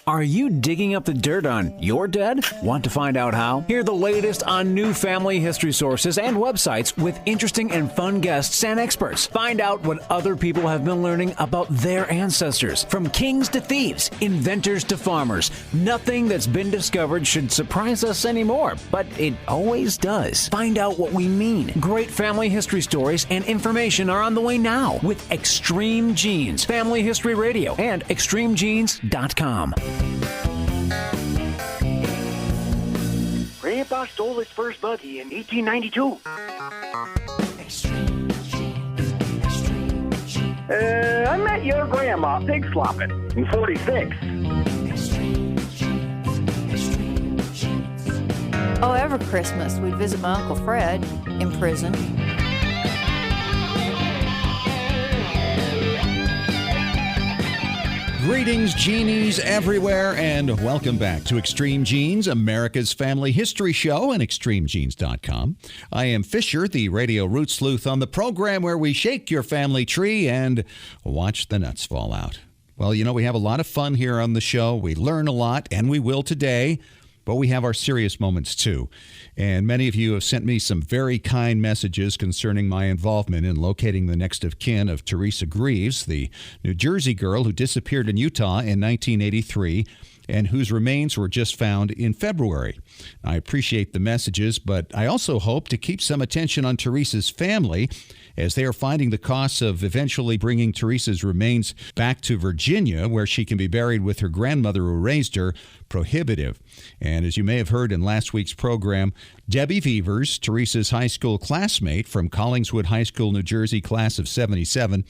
Are you digging up the dirt on your dead? Want to find out how? Hear the latest on new family history sources and websites with interesting and fun guests and experts. Find out what other people have been learning about their ancestors. From kings to thieves, inventors to farmers, nothing that's been discovered should surprise us anymore, but it always does. Find out what we mean. Great family history stories and information are on the way now with Extreme Genes, Family History Radio, and extremegenes.com. Grandpa stole his first buggy in 1892. I met your grandma pig slopping in 46. Oh, every Christmas we'd visit my Uncle Fred in prison. Greetings, genies everywhere, and welcome back to Extreme Genes, America's family history show, and extremegenes.com. I am Fisher, the radio root sleuth, on the program where we shake your family tree and watch the nuts fall out. Well, you know, we have a lot of fun here on the show. We learn a lot, and we will today. But we have our serious moments, too. And many of you have sent me some very kind messages concerning my involvement in locating the next of kin of Theresa Greaves, the New Jersey girl who disappeared in Utah in 1983 and whose remains were just found in February. I appreciate the messages, but I also hope to keep some attention on Theresa's family as they are finding the costs of eventually bringing Theresa's remains back to Virginia, where she can be buried with her grandmother who raised her, prohibitive. And as you may have heard in last week's program, Debbie Vevers, Theresa's high school classmate from Collingswood High School, New Jersey, class of 77,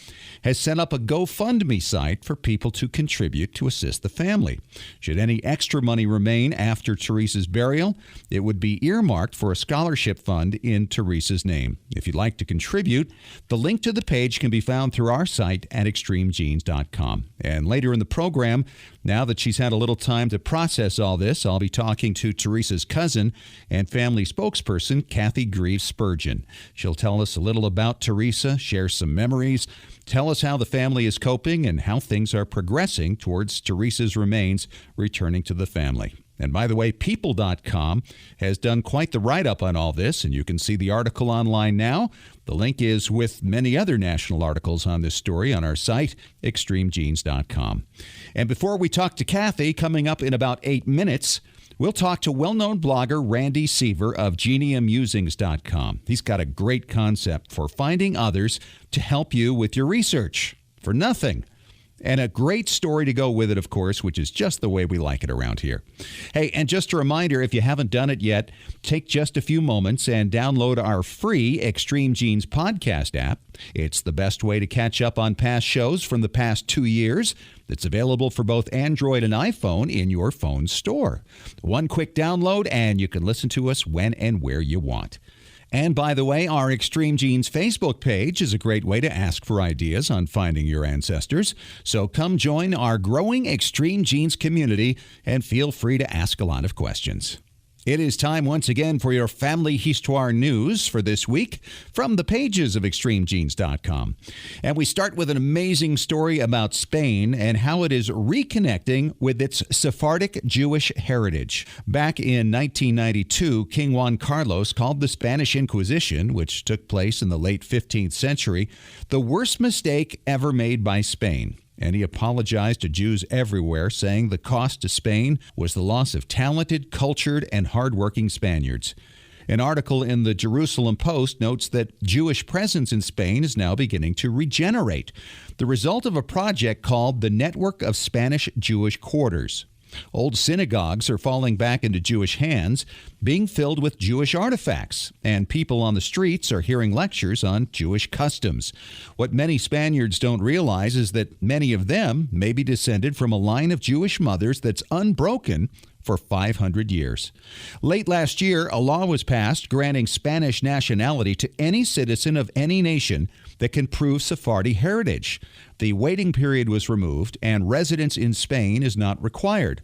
has set up a GoFundMe site for people to contribute to assist the family. Should any extra money remain after Theresa's burial, it would be earmarked for a scholarship fund in Theresa's name. If you'd like to contribute, the link to the page can be found through our site at extremegenes.com. And later in the program, now that she's had a little time to process all this, I'll be talking to Theresa's cousin and family spokesperson, Kathy Greaves Spurgeon. She'll tell us a little about Theresa, share some memories, tell us how the family is coping and how things are progressing towards Theresa's remains returning to the family. And by the way, People.com has done quite the write-up on all this, and you can see the article online now. The link is with many other national articles on this story on our site, extremegenes.com. And before we talk to Kathy, coming up in about 8 minutes, we'll talk to well-known blogger Randy Seaver of Geneamusings.com. He's got a great concept for finding others to help you with your research for nothing. And a great story to go with it, of course, which is just the way we like it around here. Hey, and just a reminder, if you haven't done it yet, take just a few moments and download our free Extreme Genes podcast app. It's the best way to catch up on past shows from the past 2 years. It's available for both Android and iPhone in your phone store. One quick download, and you can listen to us when and where you want. And by the way, our Extreme Genes Facebook page is a great way to ask for ideas on finding your ancestors. So come join our growing Extreme Genes community and feel free to ask a lot of questions. It is time once again for your family Histoire news for this week from the pages of extremegenes.com. And we start with an amazing story about Spain and how it is reconnecting with its Sephardic Jewish heritage. Back in 1992, King Juan Carlos called the Spanish Inquisition, which took place in the late 15th century, the worst mistake ever made by Spain. And he apologized to Jews everywhere, saying the cost to Spain was the loss of talented, cultured, and hardworking Spaniards. An article in the Jerusalem Post notes that Jewish presence in Spain is now beginning to regenerate, the result of a project called the Network of Spanish Jewish Quarters. Old synagogues are falling back into Jewish hands, being filled with Jewish artifacts, and people on the streets are hearing lectures on Jewish customs. What many Spaniards don't realize is that many of them may be descended from a line of Jewish mothers that's unbroken for 500 years. Late last year, a law was passed granting Spanish nationality to any citizen of any nation that can prove Sephardi heritage. The waiting period was removed, and residence in Spain is not required.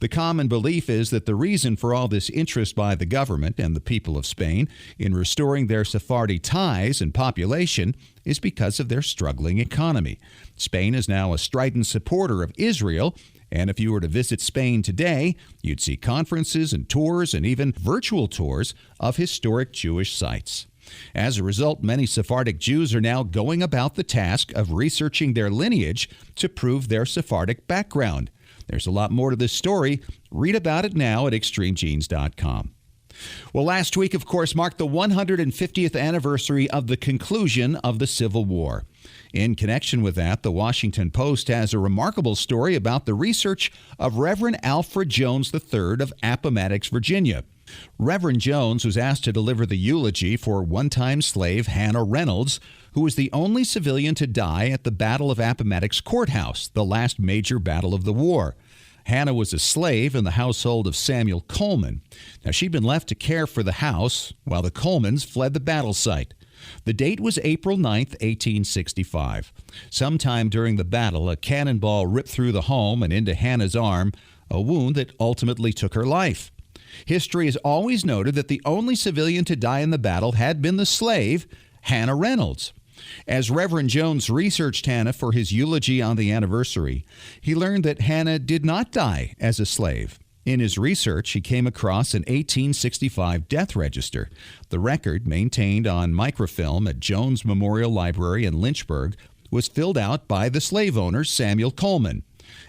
The common belief is that the reason for all this interest by the government and the people of Spain in restoring their Sephardi ties and population is because of their struggling economy. Spain is now a strident supporter of Israel And if you were to visit Spain today, you'd see conferences and tours and even virtual tours of historic Jewish sites. As a result, many Sephardic Jews are now going about the task of researching their lineage to prove their Sephardic background. There's a lot more to this story. Read about it now at extremegenes.com. Well, last week, of course, marked the 150th anniversary of the conclusion of the Civil War. In connection with that, the Washington Post has a remarkable story about the research of Reverend Alfred Jones III of Appomattox, Virginia. Reverend Jones was asked to deliver the eulogy for one-time slave Hannah Reynolds, who was the only civilian to die at the Battle of Appomattox Court House, the last major battle of the war. Hannah was a slave in the household of Samuel Coleman. Now, she'd been left to care for the house while the Colemans fled the battle site. The date was April 9th, 1865. Sometime during the battle, a cannonball ripped through the home and into Hannah's arm, a wound that ultimately took her life. History has always noted that the only civilian to die in the battle had been the slave, Hannah Reynolds. As Reverend Jones researched Hannah for his eulogy on the anniversary, he learned that Hannah did not die as a slave. In his research, he came across an 1865 death register. The record, maintained on microfilm at Jones Memorial Library in Lynchburg, was filled out by the slave owner, Samuel Coleman.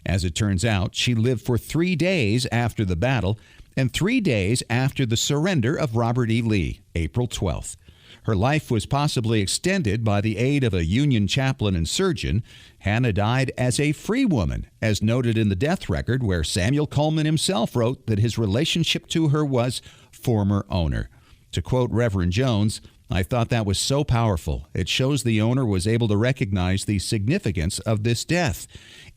As it turns out, she lived for 3 days after the battle and 3 days after the surrender of Robert E. Lee, April 12th. Her life was possibly extended by the aid of a Union chaplain and surgeon. Hannah died as a free woman, as noted in the death record, where Samuel Coleman himself wrote that his relationship to her was former owner. To quote Reverend Jones, "I thought that was so powerful. It shows the owner was able to recognize the significance of this death.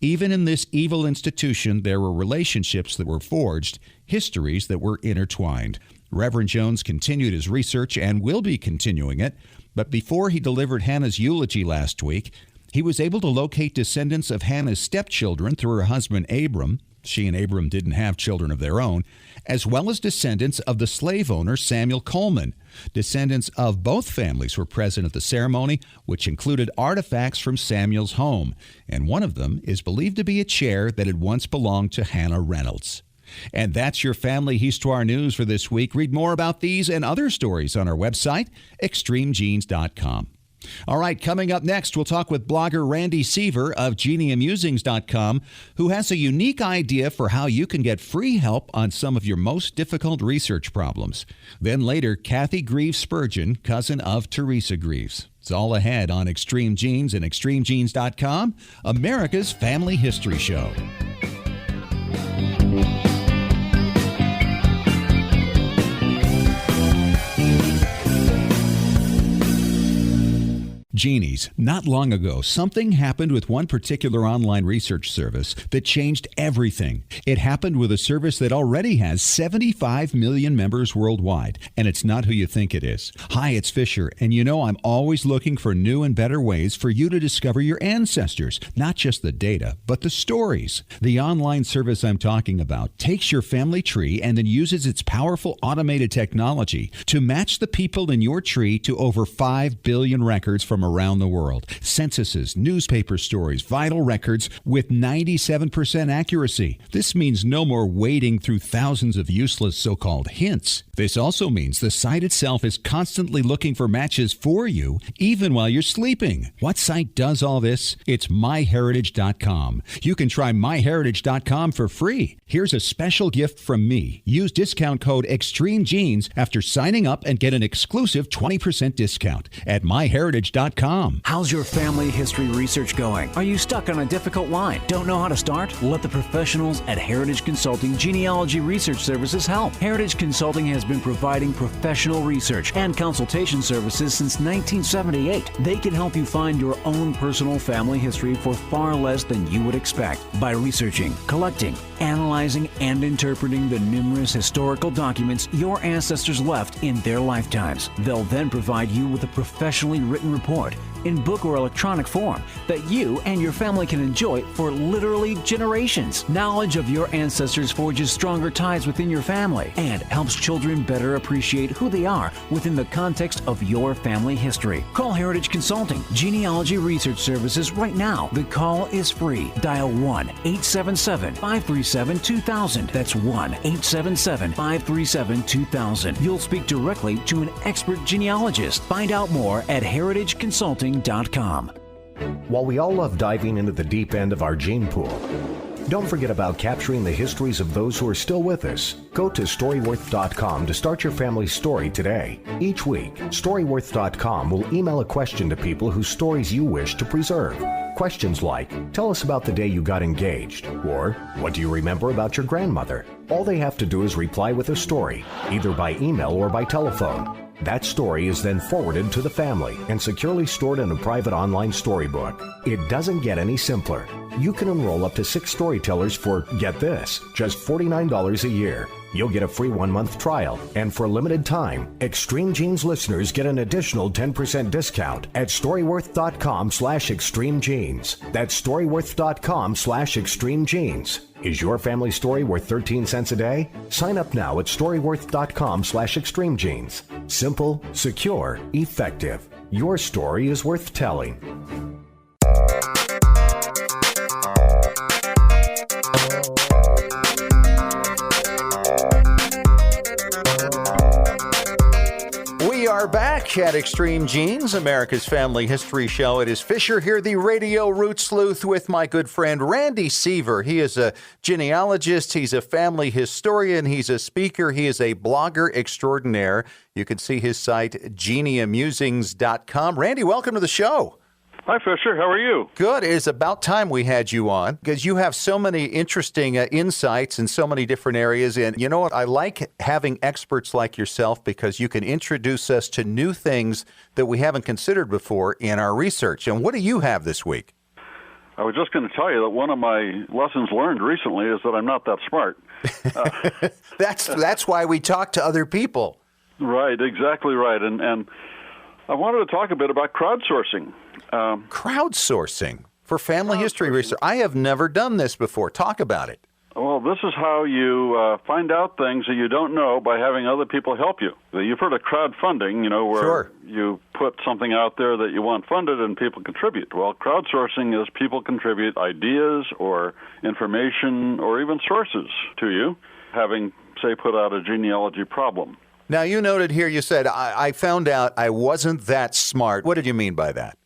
Even in this evil institution, there were relationships that were forged, histories that were intertwined." Reverend Jones continued his research and will be continuing it, but before he delivered Hannah's eulogy last week, he was able to locate descendants of Hannah's stepchildren through her husband Abram. She and Abram didn't have children of their own, as well as descendants of the slave owner Samuel Coleman. Descendants of both families were present at the ceremony, which included artifacts from Samuel's home, and one of them is believed to be a chair that had once belonged to Hannah Reynolds. And that's your Family Histoire news for this week. Read more about these and other stories on our website, extremegenes.com. All right, coming up next, we'll talk with blogger Randy Seaver of Geneamusings.com, who has a unique idea for how you can get free help on some of your most difficult research problems. Then later, Kathy Greaves Spurgeon, cousin of Theresa Greaves. It's all ahead on Extreme Genes and extremegenes.com, America's Family History Show. Genies, not long ago, something happened with one particular online research service that changed everything. It happened with a service that already has 75 million members worldwide, and it's not who you think it is. Hi, it's Fisher, and you know I'm always looking for new and better ways for you to discover your ancestors, not just the data, but the stories. The online service I'm talking about takes your family tree and then uses its powerful automated technology to match the people in your tree to over 5 billion records from around the world. Censuses, newspaper stories, vital records with 97% accuracy. This means no more wading through thousands of useless so-called hints. This also means the site itself is constantly looking for matches for you, even while you're sleeping. What site does all this? It's myheritage.com. You can try myheritage.com for free. Here's a special gift from me. Use discount code EXTREMEGENES after signing up and get an exclusive 20% discount at myheritage.com. How's your family history research going? Are you stuck on a difficult line? Don't know how to start? Let the professionals at Heritage Consulting Genealogy Research Services help. Heritage Consulting has been providing professional research and consultation services since 1978. They can help you find your own personal family history for far less than you would expect by researching, collecting, analyzing, and interpreting the numerous historical documents your ancestors left in their lifetimes. They'll then provide you with a professionally written report in book or electronic form that you and your family can enjoy for literally generations. Knowledge of your ancestors forges stronger ties within your family and helps children better appreciate who they are within the context of your family history. Call Heritage Consulting Genealogy Research Services right now. The call is free. Dial 1-877-537-2000. That's 1-877-537-2000. You'll speak directly to an expert genealogist. Find out more at heritageconsulting.com. While we all love diving into the deep end of our gene pool, don't forget about capturing the histories of those who are still with us. Go to Storyworth.com to start your family's story today. Each week, Storyworth.com will email a question to people whose stories you wish to preserve. Questions like, tell us about the day you got engaged, or what do you remember about your grandmother? All they have to do is reply with a story, either by email or by telephone. That story is then forwarded to the family and securely stored in a private online storybook. It doesn't get any simpler. You can enroll up to 6 storytellers for, get this, just $49 a year. You'll get a free 1-month trial, and for a limited time, Extreme Genes listeners get an additional 10% discount at Storyworth.com/ExtremeGenes. That's Storyworth.com/ExtremeGenes. Is your family story worth 13 cents a day? Sign up now at Storyworth.com/ExtremeGenes. Simple, secure, effective. Your story is worth telling. We are back at Extreme Genes, America's Family History Show. It is Fisher here, the Radio Root Sleuth, with my good friend Randy Seaver. He is a genealogist. He's a family historian. He's a speaker. He is a blogger extraordinaire. You can see his site, Geneamusings.com. Randy, welcome to the show. Hi, Fisher. How are you? Good. It is about time we had you on because you have so many interesting insights in so many different areas. And you know what? I like having experts like yourself because you can introduce us to new things that we haven't considered before in our research. And what do you have this week? I was just going to tell you that one of my lessons learned recently is that I'm not that smart. That's why we talk to other people. Right. Exactly right. And I wanted to talk a bit about crowdsourcing. Crowdsourcing for family history research. I have never done this before. Talk about it. Well, this is how you find out things that you don't know by having other people help you. You've heard of crowdfunding, where Sure. you put something out there that you want funded and people contribute. Well, crowdsourcing is people contribute ideas or information or even sources to you, having, say, put out a genealogy problem. Now, you noted here, you said, I found out I wasn't that smart. What did you mean by that?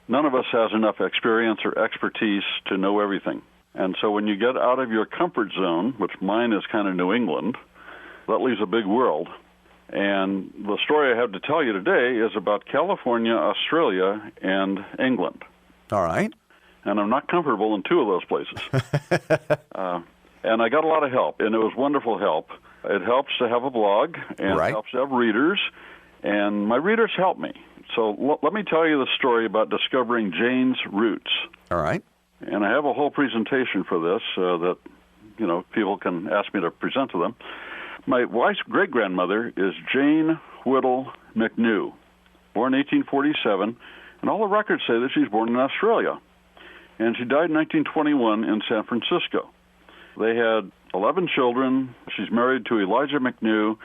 None of us has enough experience or expertise to know everything. And so when you get out of your comfort zone, which mine is kind of New England, that leaves a big world. And the story I have to tell you today is about California, Australia, and England. All right. And I'm not comfortable in 2 of those places. And I got a lot of help, and it was wonderful help. It helps to have a blog, and Right. it helps to have readers, and my readers help me. So let me tell you the story about discovering Jane's roots. All right. And I have a whole presentation for this that, people can ask me to present to them. My wife's great-grandmother is Jane Whittle McNew, born 1847, and all the records say that she's born in Australia. And she died in 1921 in San Francisco. They had 11 children. She's married to Elijah McNew.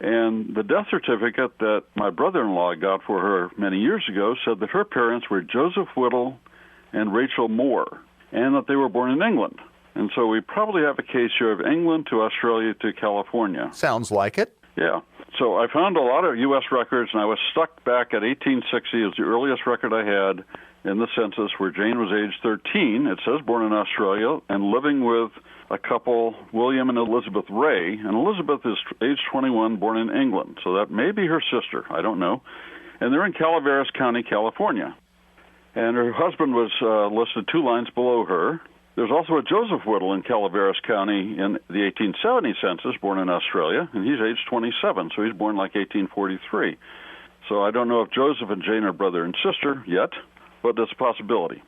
And the death certificate that my brother-in-law got for her many years ago said that her parents were Joseph Whittle and Rachel Moore, and that they were born in England. And so we probably have a case here of England to Australia to California. Sounds like it. Yeah. So I found a lot of U.S. records, and I was stuck back at 1860 as the earliest record I had in the census where Jane was age 13. It says born in Australia and living with a couple, William and Elizabeth Ray, and Elizabeth is age 21, born in England. So that may be her sister. I don't know. And they're in Calaveras County, California. And her husband was listed 2 lines below her. There's also a Joseph Whittle in Calaveras County in the 1870 census, born in Australia, and he's age 27, so he's born like 1843. So I don't know if Joseph and Jane are brother and sister yet, but that's a possibility.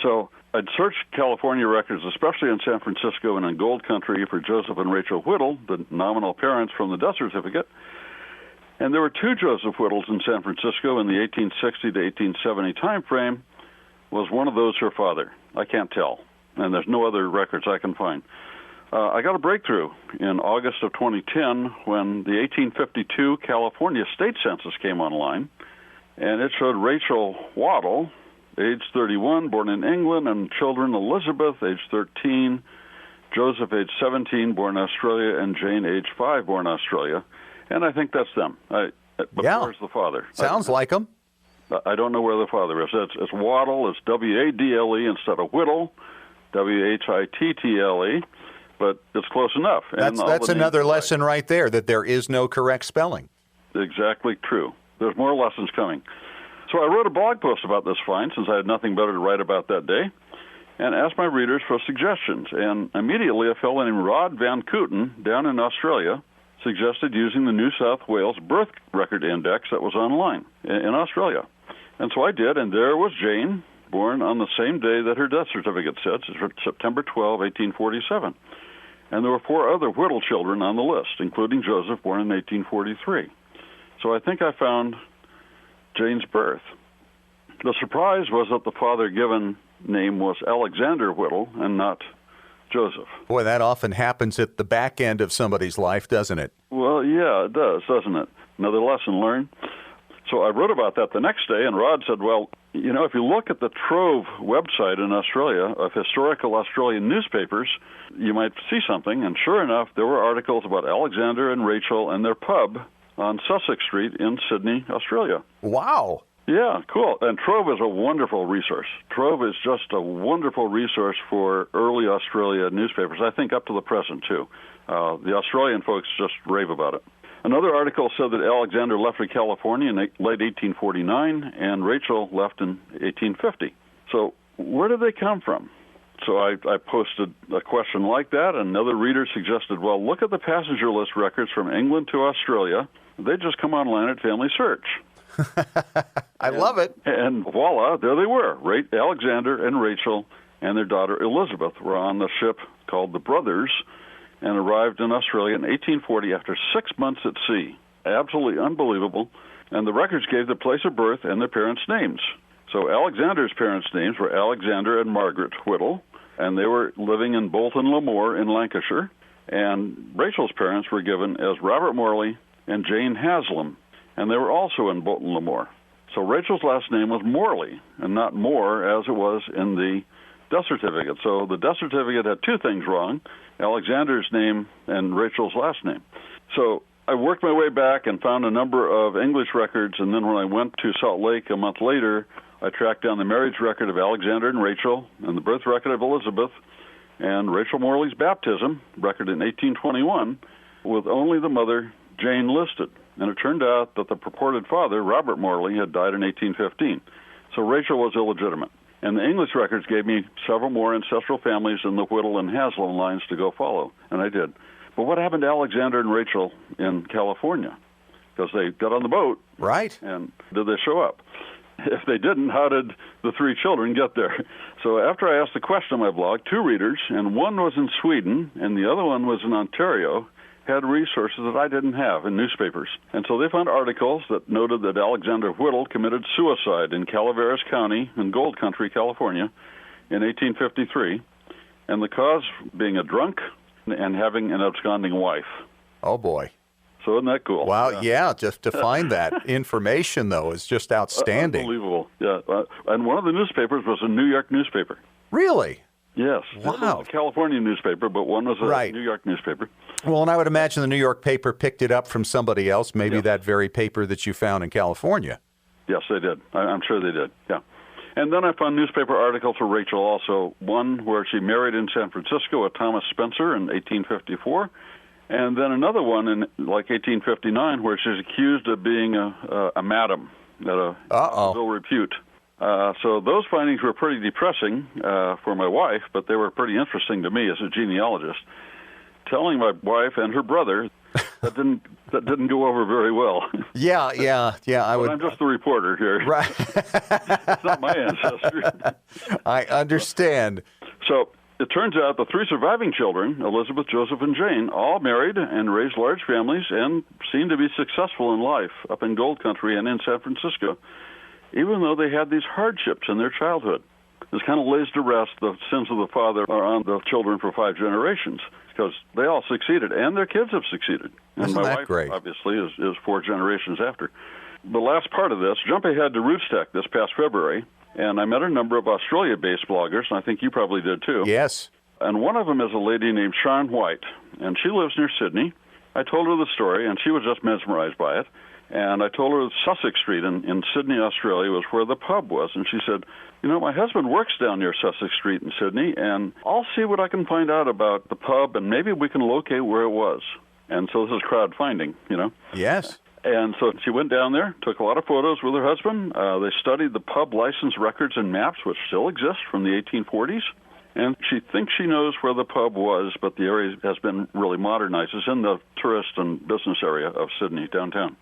So I'd searched California records, especially in San Francisco and in Gold Country, for Joseph and Rachel Whittle, the nominal parents from the death certificate. And there were two Joseph Whittles in San Francisco in the 1860 to 1870 time frame. Was one of those her father? I can't tell, and there's no other records I can find. I got a breakthrough in August of 2010 when the 1852 California state census came online, and it showed Rachel Waddle, age 31, born in England, and children Elizabeth, age 13, Joseph, age 17, born in Australia, and Jane, age 5, born in Australia. And I think that's them. But where's the father? Sounds like them. I don't know where the father is. It's Waddle. It's W-A-D-L-E instead of Whittle, W-H-I-T-T-L-E. But it's close enough. That's another lesson right there, that there is no correct spelling. Exactly true. There's more lessons coming. So I wrote a blog post about this find, since I had nothing better to write about that day, and asked my readers for suggestions. And immediately a fellow named Rod Van Kooten down in Australia suggested using the New South Wales Birth Record Index that was online in Australia. And so I did, and there was Jane, born on the same day that her death certificate said, September 12, 1847. And there were 4 other Whittle children on the list, including Joseph, born in 1843. So I think I found Jane's birth. The surprise was that the father given name was Alexander Whittle and not Joseph. Boy, that often happens at the back end of somebody's life, doesn't it? Well, yeah, it does, doesn't it? Another lesson learned. So I wrote about that the next day, and Rod said, well, you know, if you look at the Trove website in Australia of historical Australian newspapers, you might see something. And sure enough, there were articles about Alexander and Rachel and their pub on Sussex Street in Sydney, Australia. Wow. Yeah, cool. And Trove is a wonderful resource. Trove is just a wonderful resource for early Australia newspapers, I think up to the present, too. The Australian folks just rave about it. Another article said that Alexander left for California in late 1849, and Rachel left in 1850. So where did they come from? So I posted a question like that, and another reader suggested, well, look at the passenger list records from England to Australia. They just come online at Family Search. I love it. And voila, there they were. Alexander and Rachel and their daughter Elizabeth were on the ship called the Brothers and arrived in Australia in 1840 after 6 months at sea. Absolutely unbelievable. And the records gave the place of birth and their parents' names. So Alexander's parents' names were Alexander and Margaret Whittle, and they were living in Bolton-le-Moor in Lancashire. And Rachel's parents were given as Robert Morley and Jane Haslam, and they were also in Bolton-le-Moor. So Rachel's last name was Morley, and not Moore as it was in the death certificate. So the death certificate had 2 things wrong, Alexander's name and Rachel's last name. So I worked my way back and found a number of English records, and then when I went to Salt Lake a month later, I tracked down the marriage record of Alexander and Rachel and the birth record of Elizabeth and Rachel Morley's baptism record in 1821 with only the mother, Jane, listed. And it turned out that the purported father, Robert Morley, had died in 1815. So Rachel was illegitimate. And the English records gave me several more ancestral families in the Whittle and Haslam lines to go follow, and I did. But what happened to Alexander and Rachel in California? Because they got on the boat. Right. And did they show up? If they didn't, how did the 3 children get there? So after I asked the question on my blog, 2 readers, and one was in Sweden and the other one was in Ontario, had resources that I didn't have in newspapers. And so they found articles that noted that Alexander Whittle committed suicide in Calaveras County in Gold Country, California, in 1853, and the cause being a drunk and having an absconding wife. Oh, boy. So isn't that cool? Wow, yeah, just to find that information, though, is just outstanding. Unbelievable, yeah. And one of the newspapers was a New York newspaper. Really? Yes. Wow. It was a California newspaper, but one was a New York newspaper. Well, and I would imagine the New York paper picked it up from somebody else, maybe that very paper that you found in California. Yes, they did. I'm sure they did, yeah. And then I found newspaper articles for Rachel also, one where she married in San Francisco a Thomas Spencer in 1854, and then another one in like 1859 where she's accused of being a madam at a ill repute. So those findings were pretty depressing for my wife, but they were pretty interesting to me as a genealogist. Telling my wife and her brother that didn't go over very well. Yeah. I'm just the reporter here. Right. It's not my ancestry. I understand. So It turns out the three surviving children, Elizabeth, Joseph, and Jane, all married and raised large families and seemed to be successful in life up in Gold Country and in San Francisco, even though they had these hardships in their childhood. This kind of lays to rest the sins of the father are on the children for 5 generations, because they all succeeded, and their kids have succeeded. And Isn't my that wife, great? obviously, is 4 generations after. The last part of this, jump ahead to RootsTech this past February, and I met a number of Australia-based bloggers, and I think you probably did too. Yes. And one of them is a lady named Sharon White, and she lives near Sydney. I told her the story, and she was just mesmerized by it. And I told her Sussex Street in Sydney, Australia, was where the pub was. And she said, my husband works down near Sussex Street in Sydney, and I'll see what I can find out about the pub, and maybe we can locate where it was. And so this is crowdfunding, Yes. And so she went down there, took a lot of photos with her husband. They studied the pub license records and maps, which still exist from the 1840s. And she thinks she knows where the pub was, but the area has been really modernized. It's in the tourist and business area of Sydney, downtown.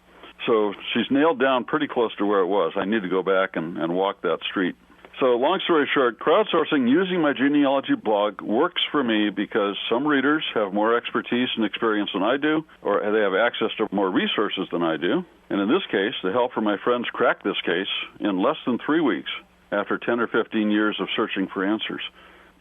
So she's nailed down pretty close to where it was. I need to go back and walk that street. So long story short, crowdsourcing using my genealogy blog works for me because some readers have more expertise and experience than I do, or they have access to more resources than I do. And in this case, the help from my friends cracked this case in less than 3 weeks after 10 or 15 years of searching for answers.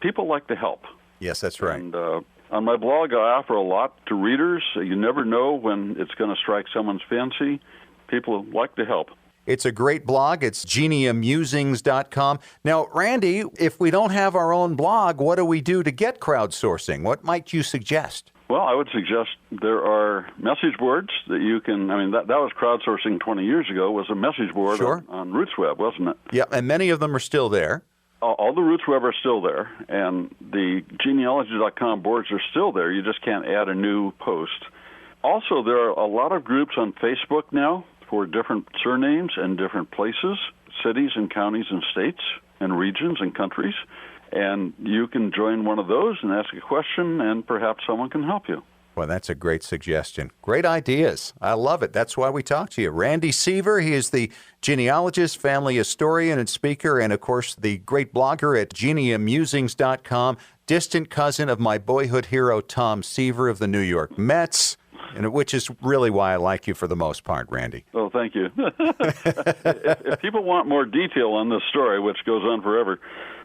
People like to help. Yes, that's right. And on my blog, I offer a lot to readers. You never know when it's going to strike someone's fancy. People like to help. It's a great blog. It's Geneamusings.com. Now, Randy, if we don't have our own blog, what do we do to get crowdsourcing? What might you suggest? Well, I would suggest there are message boards that you can, that was crowdsourcing 20 years ago, was a message board Sure. on RootsWeb, wasn't it? Yeah, and many of them are still there. All the RootsWeb are still there, and the genealogy.com boards are still there. You just can't add a new post. Also, there are a lot of groups on Facebook now for different surnames and different places, cities and counties and states and regions and countries. And you can join one of those and ask a question, and perhaps someone can help you. Well, that's a great suggestion. Great ideas. I love it. That's why we talk to you. Randy Seaver, he is the genealogist, family historian, and speaker, and, of course, the great blogger at Geneamusings.com, distant cousin of my boyhood hero, Tom Seaver of the New York Mets, and which is really why I like you for the most part, Randy. Oh, thank you. If people want more detail on this story, which goes on forever,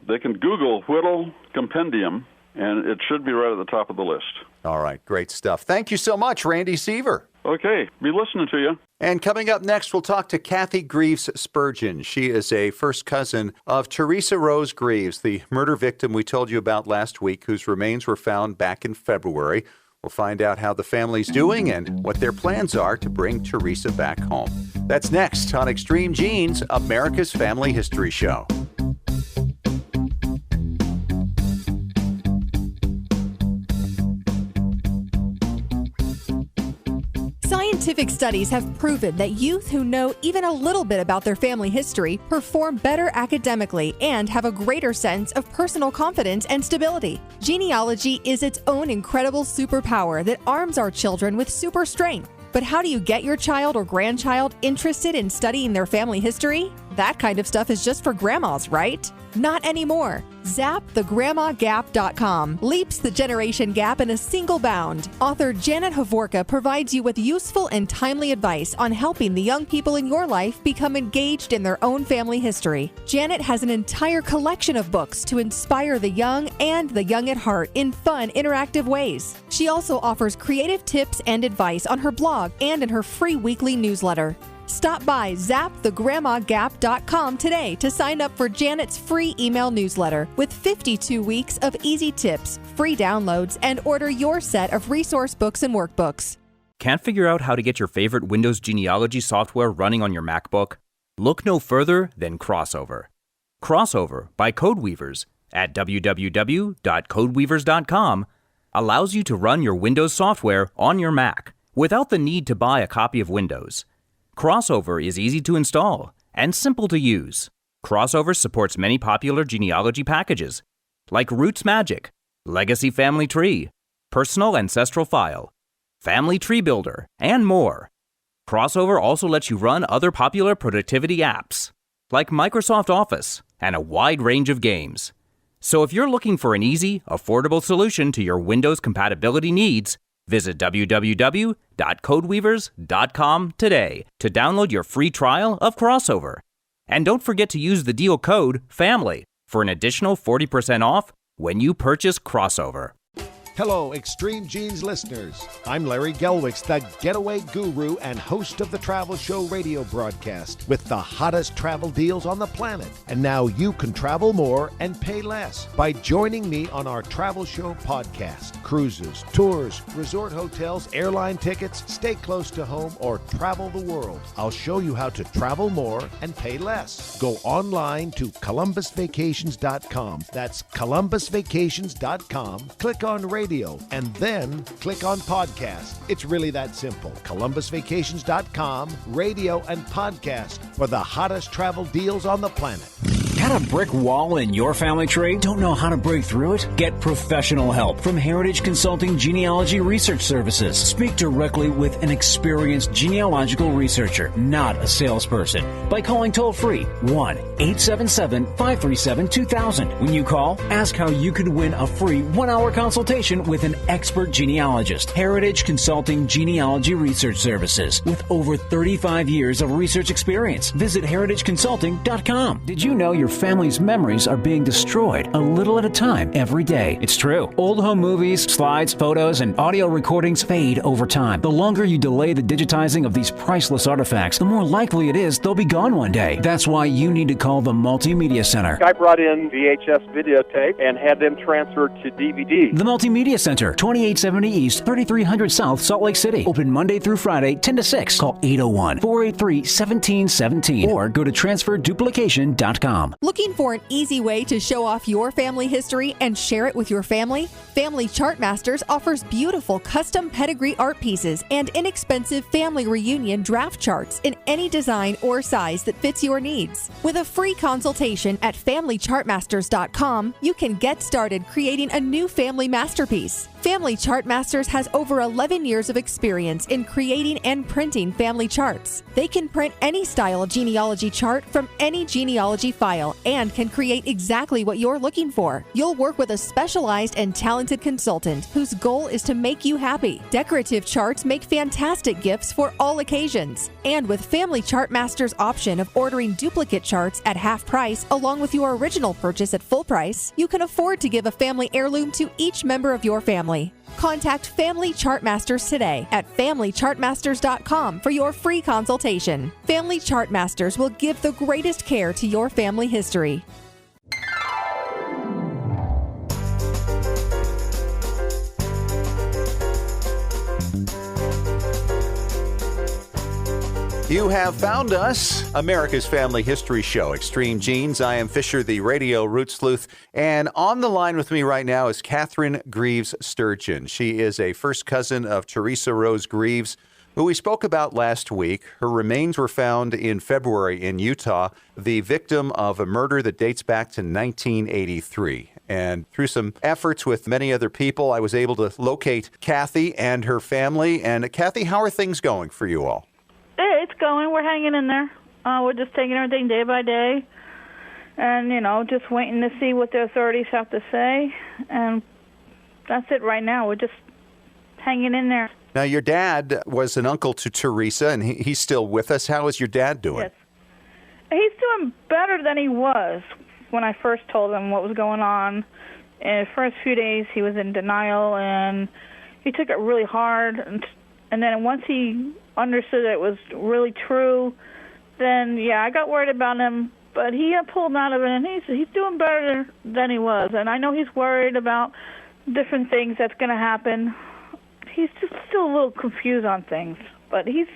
they can Google Whittle Compendium, and it should be right at the top of the list. All right, great stuff. Thank you so much, Randy Seaver. Okay, be listening to you. And coming up next, we'll talk to Kathy Greaves Spurgeon. She is a first cousin of Theresa Rose Greaves, the murder victim we told you about last week, whose remains were found back in February. We'll find out how the family's doing and what their plans are to bring Theresa back home. That's next on Extreme Genes, America's Family History Show. Scientific studies have proven that youth who know even a little bit about their family history perform better academically and have a greater sense of personal confidence and stability. Genealogy is its own incredible superpower that arms our children with super strength. But how do you get your child or grandchild interested in studying their family history? That kind of stuff is just for grandmas, right? Not anymore. ZapTheGrandmaGap.com leaps the generation gap in a single bound. Author Janet Hovorka provides you with useful and timely advice on helping the young people in your life become engaged in their own family history. Janet has an entire collection of books to inspire the young and the young at heart in fun, interactive ways. She also offers creative tips and advice on her blog and in her free weekly newsletter. Stop by ZapTheGrandmaGap.com today to sign up for Janet's free email newsletter with 52 weeks of easy tips, free downloads, and order your set of resource books and workbooks. Can't figure out how to get your favorite Windows genealogy software running on your MacBook? Look no further than Crossover. Crossover by Codeweavers at www.codeweavers.com allows you to run your Windows software on your Mac without the need to buy a copy of Windows. Crossover is easy to install and simple to use. Crossover supports many popular genealogy packages like Roots Magic, Legacy Family Tree, Personal Ancestral File, Family Tree Builder, and more. Crossover also lets you run other popular productivity apps like Microsoft Office and a wide range of games. So if you're looking for an easy, affordable solution to your Windows compatibility needs, visit www.codeweavers.com today to download your free trial of Crossover. And don't forget to use the deal code FAMILY for an additional 40% off when you purchase Crossover. Hello, Extreme Genes listeners. I'm Larry Gelwicks, the getaway guru and host of the Travel Show radio broadcast with the hottest travel deals on the planet. And now you can travel more and pay less by joining me on our Travel Show podcast. Cruises, tours, resort hotels, airline tickets, stay close to home, or travel the world. I'll show you how to travel more and pay less. Go online to ColumbusVacations.com. That's ColumbusVacations.com. Click on radio and then click on podcast. It's really that simple. ColumbusVacations.com, radio and podcast for the hottest travel deals on the planet. Got a brick wall in your family tree? Don't know how to break through it? Get professional help from Heritage Consulting Genealogy Research Services. Speak directly with an experienced genealogical researcher, not a salesperson, by calling toll-free 1-877-537-2000. When you call, ask how you could win a free 1-hour consultation with an expert genealogist. Heritage Consulting Genealogy Research Services, with over 35 years of research experience. Visit heritageconsulting.com. Did you know your family's memories are being destroyed a little at a time every day? It's true. Old home movies, slides, photos, and audio recordings fade over time. The longer you delay the digitizing of these priceless artifacts, the more likely it is they'll be gone one day. That's why you need to call the Multimedia Center. I brought in VHS videotape and had them transferred to DVD. The Multimedia Center, 2870 East, 3300 South, Salt Lake City. Open Monday through Friday, 10 to 6. Call 801-483-1717 or go to transferduplication.com. Looking for an easy way to show off your family history and share it with your family? Family Chartmasters offers beautiful custom pedigree art pieces and inexpensive family reunion draft charts in any design or size that fits your needs. With a free consultation at FamilyChartmasters.com, you can get started creating a new family masterpiece. Family Chartmasters has over 11 years of experience in creating and printing family charts. They can print any style of genealogy chart from any genealogy file and can create exactly what you're looking for. You'll work with a specialized and talented consultant whose goal is to make you happy. Decorative charts make fantastic gifts for all occasions. And with Family Chartmasters' option of ordering duplicate charts at half price along with your original purchase at full price, you can afford to give a family heirloom to each member of your family. Contact Family Chartmasters today at FamilyChartmasters.com for your free consultation. Family Chartmasters will give the greatest care to your family history. You have found us, America's Family History Show, Extreme Genes. I am Fisher, the radio root sleuth, and on the line with me right now is Catherine Greaves Sturgeon. She is a first cousin of Theresa Rose Greaves, who we spoke about last week. Her remains were found in February in Utah, the victim of a murder that dates back to 1983. And through some efforts with many other people, I was able to locate Kathy and her family. And Kathy, how are things going for you all? It's going. We're hanging in there. We're just taking everything day by day and, just waiting to see what the authorities have to say. And that's it right now. We're just hanging in there. Now, your dad was an uncle to Theresa, and he's still with us. How is your dad doing? Yes. He's doing better than he was when I first told him what was going on. In the first few days, he was in denial, and he took it really hard. And then once he understood that it was really true, then, I got worried about him. But he pulled out of it, and he's doing better than he was. And I know he's worried about different things that's going to happen. He's just still a little confused on things, but he's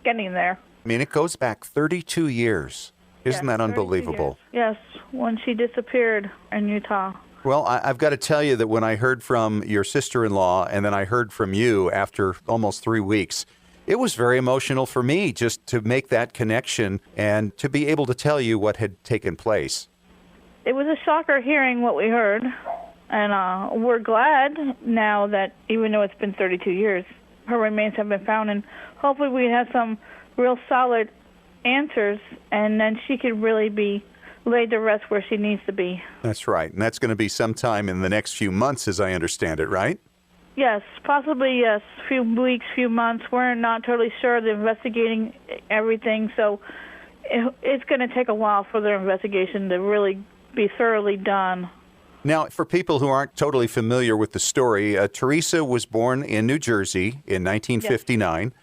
getting there. I mean, it goes back 32 years. Isn't that unbelievable? Yes, when she disappeared in Utah. Well, I've got to tell you that when I heard from your sister-in-law and then I heard from you after almost 3 weeks, it was very emotional for me just to make that connection and to be able to tell you what had taken place. It was a shocker hearing what we heard, and we're glad now that even though it's been 32 years, her remains have been found, and hopefully we have some real solid answers, and then she could really be laid to rest where she needs to be. That's right. And that's going to be sometime in the next few months, as I understand it, right? Yes, possibly, yes. Few weeks, few months. We're not totally sure. They're investigating everything, so it's going to take a while for their investigation to really be thoroughly done. Now, for people who aren't totally familiar with the story, Theresa was born in New Jersey in 1959, yes.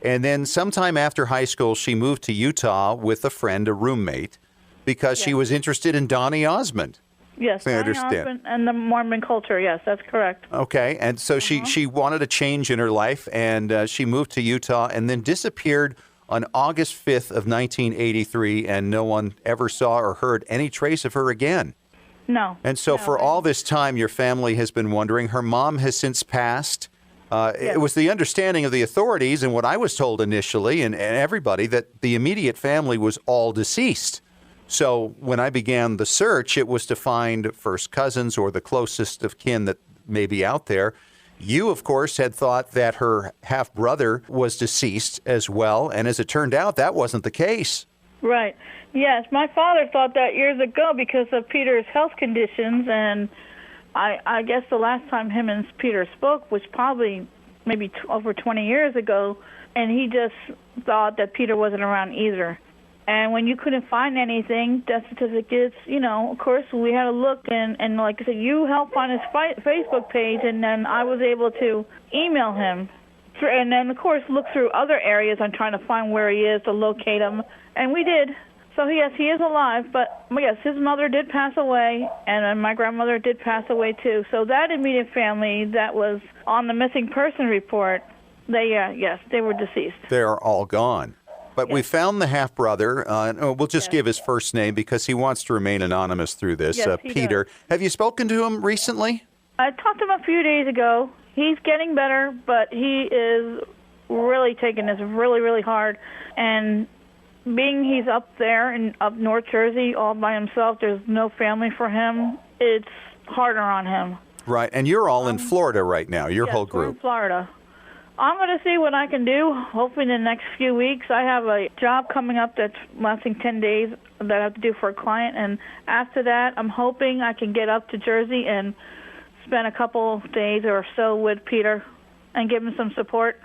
And then sometime after high school, she moved to Utah with a friend, a roommate, because she was interested in Donny Osmond. Yes, I understand. Osmond and the Mormon culture, yes, that's correct. Okay, and so she wanted a change in her life, and she moved to Utah and then disappeared on August 5th of 1983, and no one ever saw or heard any trace of her again. No. And so for all this time, your family has been wondering. Her mom has since passed. It was the understanding of the authorities, and what I was told initially, and everybody, that the immediate family was all deceased. So when I began the search, it was to find first cousins or the closest of kin that may be out there. You, of course, had thought that her half-brother was deceased as well, and as it turned out, that wasn't the case. Right. Yes, my father thought that years ago because of Peter's health conditions, and I guess the last time him and Peter spoke was probably maybe over 20 years ago, and he just thought that Peter wasn't around either. And when you couldn't find anything, death certificates, of course, we had to look, and like I said, you helped find his Facebook page, and then I was able to email him. And then, of course, look through other areas on trying to find where he is, to locate him, and we did. So, yes, he is alive, but, yes, his mother did pass away, and my grandmother did pass away, too. So that immediate family that was on the missing person report, they were deceased. They're all gone. But we found the half-brother. We'll just give his first name because he wants to remain anonymous through this, Peter. Does. Have you spoken to him recently? I talked to him a few days ago. He's getting better, but he is really taking this really, really hard. And being he's up there in up North Jersey all by himself, there's no family for him, it's harder on him. Right, and you're all in Florida right now, your whole group. We're in Florida. I'm going to see what I can do, hopefully in the next few weeks. I have a job coming up that's lasting 10 days that I have to do for a client, and after that, I'm hoping I can get up to Jersey and spend a couple days or so with Peter and give him some support.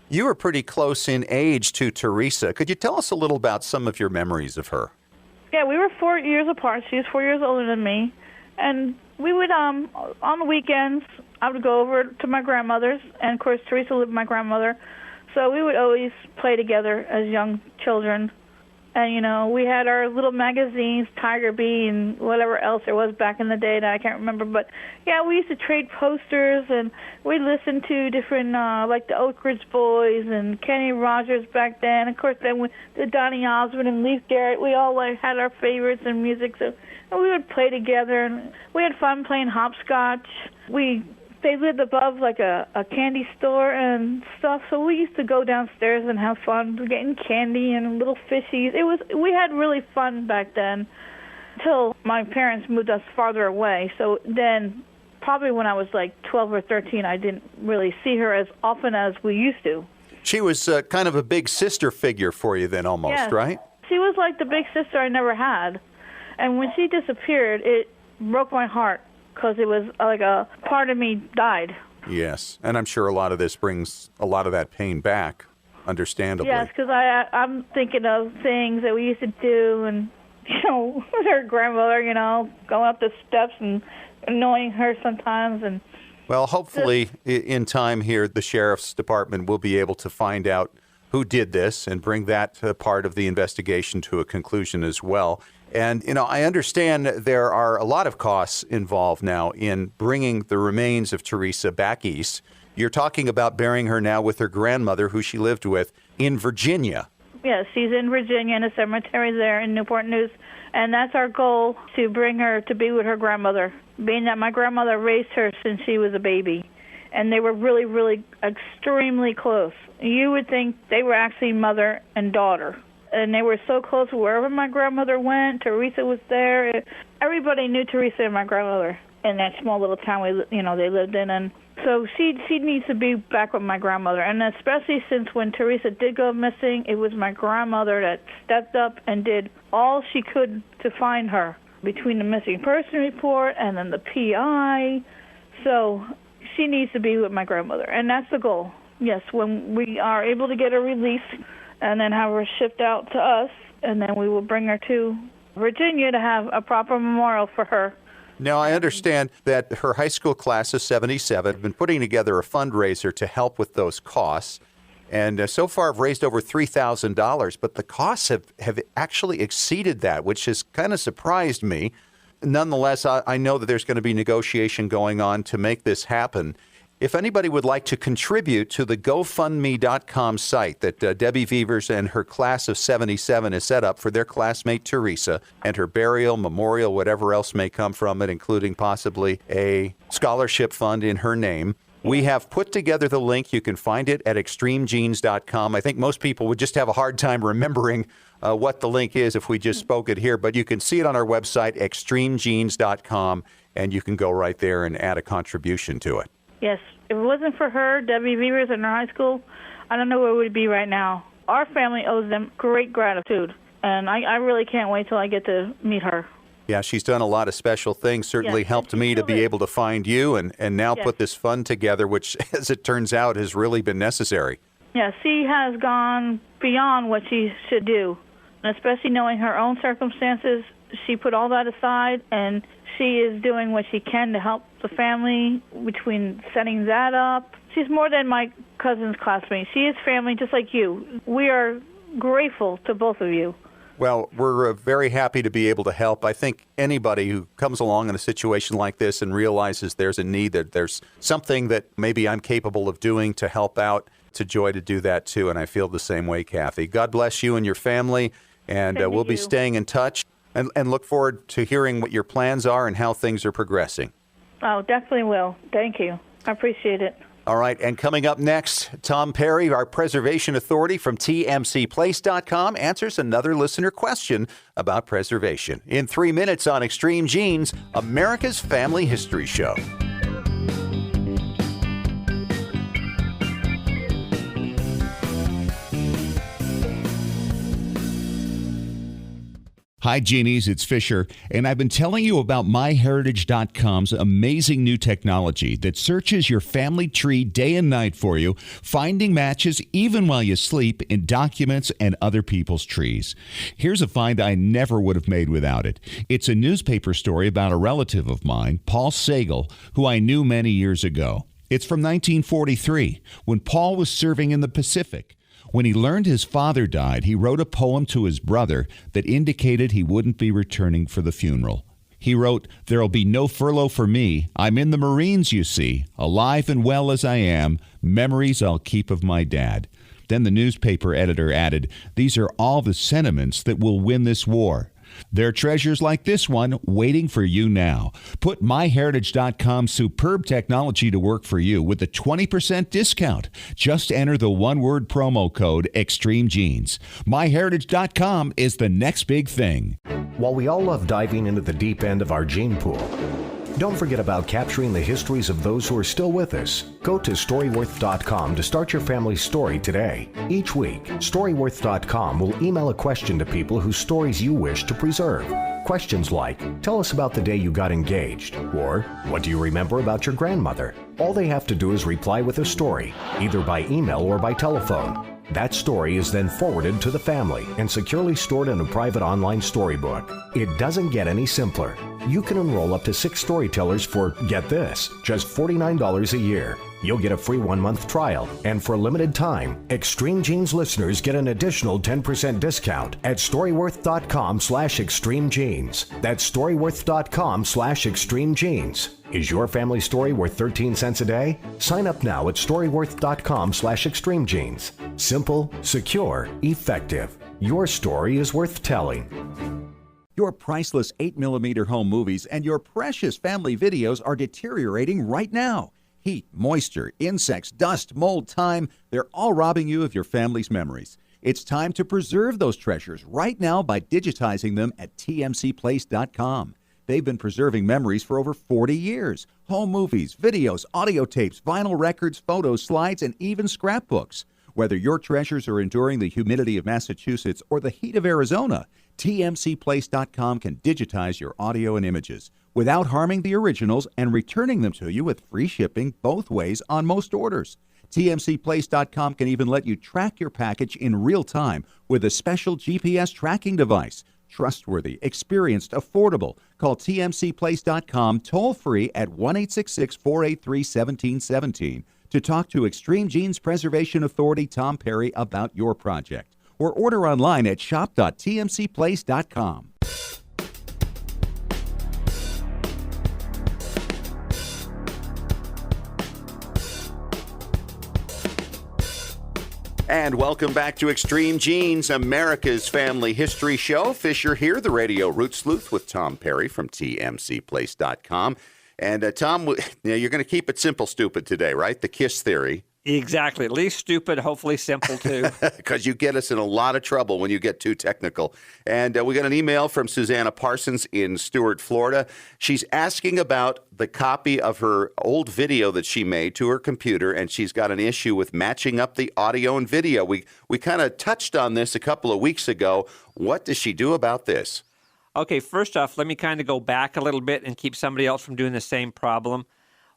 You were pretty close in age to Theresa. Could you tell us a little about some of your memories of her? Yeah, we were 4 years apart. She was 4 years older than me, and we would, on the weekends, I would go over to my grandmother's, and of course Theresa lived with my grandmother, so we would always play together as young children. And, we had our little magazines, Tiger Bee and whatever else there was back in the day that I can't remember. But, yeah, we used to trade posters, and we listened to different, like the Oak Ridge Boys and Kenny Rogers back then. Of course, then the Donny Osmond and Leif Garrett, we all had our favorites in music. So we would play together, and we had fun playing hopscotch. They lived above like a candy store and stuff, so we used to go downstairs and have fun getting candy and little fishies. We had really fun back then until my parents moved us farther away. So then probably when I was like 12 or 13, I didn't really see her as often as we used to. She was kind of a big sister figure for you then almost, right? She was like the big sister I never had. And when she disappeared, it broke my heart, because it was like a part of me died. Yes, and I'm sure a lot of this brings a lot of that pain back, understandably. Yes, because I'm thinking of things that we used to do, and, with her grandmother, going up the steps and annoying her sometimes. And well, hopefully in time here, the Sheriff's Department will be able to find out who did this and bring that part of the investigation to a conclusion as well. And, I understand there are a lot of costs involved now in bringing the remains of Theresa back east. You're talking about burying her now with her grandmother, who she lived with, in Virginia. Yes, she's in Virginia in a cemetery there in Newport News. And that's our goal, to bring her to be with her grandmother, being that my grandmother raised her since she was a baby. And they were really, really extremely close. You would think they were actually mother and daughter. And they were so close. Wherever my grandmother went, Theresa was there. Everybody knew Theresa and my grandmother in that small little town they lived in. And So she needs to be back with my grandmother, and especially since when Theresa did go missing, it was my grandmother that stepped up and did all she could to find her, between the missing person report and then the PI. So she needs to be with my grandmother, and that's the goal. Yes, when we are able to get her released and then have her shipped out to us, and then we will bring her to Virginia to have a proper memorial for her. Now, I understand that her high school class of 77 have been putting together a fundraiser to help with those costs, and so far have raised over $3,000, but the costs have actually exceeded that, which has kind of surprised me. Nonetheless, I know that there's going to be negotiation going on to make this happen. If anybody would like to contribute to the GoFundMe.com site that Debbie Vevers and her class of 77 has set up for their classmate Theresa and her burial, memorial, whatever else may come from it, including possibly a scholarship fund in her name, we have put together the link. You can find it at extremegenes.com. I think most people would just have a hard time remembering what the link is if we just spoke it here, but you can see it on our website, extremegenes.com, and you can go right there and add a contribution to it. Yes, if it wasn't for her, Debbie Vevers, in her high school, I don't know where we'd be right now. Our family owes them great gratitude, and I really can't wait till I get to meet her. Yeah, she's done a lot of special things, certainly helped me to be able to find you and now put this fund together, which, as it turns out, has really been necessary. Yeah, she has gone beyond what she should do, and especially knowing her own circumstances, she put all that aside, and she is doing what she can to help the family between setting that up. She's more than my cousin's classmate. She is family just like you. We are grateful to both of you. Well, we're very happy to be able to help. I think anybody who comes along in a situation like this and realizes there's a need, that there's something that maybe I'm capable of doing to help out, it's a joy to do that too, and I feel the same way, Kathy. God bless you and your family, and we'll be staying in touch. And look forward to hearing what your plans are and how things are progressing. Oh, definitely will. Thank you. I appreciate it. All right, and coming up next, Tom Perry, our preservation authority from tmcplace.com, answers another listener question about preservation. In 3 minutes on Extreme Genes, America's Family History Show. Hi, Genies, it's Fisher, and I've been telling you about MyHeritage.com's amazing new technology that searches your family tree day and night for you, finding matches even while you sleep in documents and other people's trees. Here's a find I never would have made without it. It's a newspaper story about a relative of mine, Paul Sagal, who I knew many years ago. It's from 1943, when Paul was serving in the Pacific. When he learned his father died, he wrote a poem to his brother that indicated he wouldn't be returning for the funeral. He wrote, "There'll be no furlough for me. I'm in the Marines, you see, alive and well as I am. Memories I'll keep of my dad." Then the newspaper editor added, "These are all the sentiments that will win this war. There are treasures like this one waiting for you now." Put MyHeritage.com's superb technology to work for you with a 20% discount. Just enter the one-word promo code EXTREMEGENES. MyHeritage.com is the next big thing. While we all love diving into the deep end of our gene pool, don't forget about capturing the histories of those who are still with us. Go to Storyworth.com to start your family's story today. Each week, Storyworth.com will email a question to people whose stories you wish to preserve. Questions like, tell us about the day you got engaged, or what do you remember about your grandmother? All they have to do is reply with a story, either by email or by telephone. That story is then forwarded to the family and securely stored in a private online storybook. It doesn't get any simpler. You can enroll up to 6 storytellers for, get this, just $49 a year. You'll get a free 1-month trial, and for a limited time, Extreme Genes listeners get an additional 10% discount at Storyworth.com/ExtremeGenes. That's Storyworth.com/ExtremeGenes. Is your family story worth 13 cents a day? Sign up now at Storyworth.com/ExtremeGenes. Simple, secure, effective. Your story is worth telling. Your priceless 8mm home movies and your precious family videos are deteriorating right now. Heat, moisture, insects, dust, mold, time, they're all robbing you of your family's memories. It's time to preserve those treasures right now by digitizing them at tmcplace.com. They've been preserving memories for over 40 years. Home movies, videos, audio tapes, vinyl records, photos, slides, and even scrapbooks. Whether your treasures are enduring the humidity of Massachusetts or the heat of Arizona, TMCPlace.com can digitize your audio and images without harming the originals and returning them to you with free shipping both ways on most orders. TMCPlace.com can even let you track your package in real time with a special GPS tracking device. Trustworthy, experienced, affordable. Call TMCPlace.com toll-free at 1-866-483-1717 to talk to Extreme Genes Preservation Authority Tom Perry about your project. Or order online at shop.tmcplace.com. And welcome back to Extreme Genes, America's family history show. Fisher here, the radio root sleuth with Tom Perry from TMCPlace.com. And Tom, you're going to keep it simple, stupid today, right? The KISS theory. Exactly. At least stupid, hopefully simple, too. Because you get us in a lot of trouble when you get too technical. And we got an email from Susanna Parsons in Stuart, Florida. She's asking about the copy of her old video that she made to her computer, and she's got an issue with matching up the audio and video. We kind of touched on this a couple of weeks ago. What does she do about this? Okay, first off, let me kind of go back a little bit and keep somebody else from doing the same problem.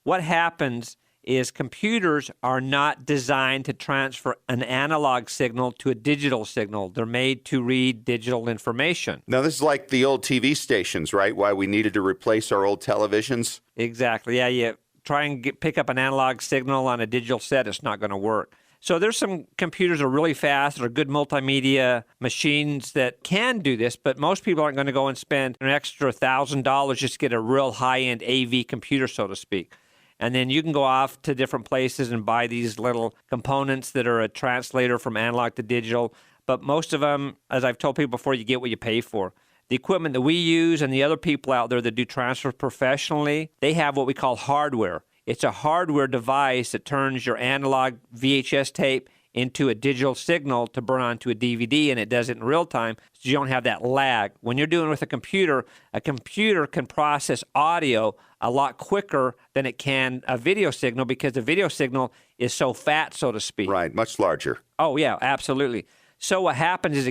What happens is computers are not designed to transfer an analog signal to a digital signal. They're made to read digital information. Now, this is like the old TV stations, right? Why we needed to replace our old televisions? Exactly. Yeah, you try and pick up an analog signal on a digital set, it's not going to work. So there's some computers that are really fast, that are good multimedia machines that can do this, but most people aren't going to go and spend an extra $1,000 just to get a real high-end AV computer, so to speak. And then you can go off to different places and buy these little components that are a translator from analog to digital. But most of them, as I've told people before, you get what you pay for. The equipment that we use and the other people out there that do transfers professionally, they have what we call hardware. It's a hardware device that turns your analog VHS tape into a digital signal to burn onto a DVD, and it does it in real time, so you don't have that lag. When you're doing it with a computer can process audio a lot quicker than it can a video signal because the video signal is so fat, so to speak. Right, much larger. Oh, yeah, absolutely. So what happens is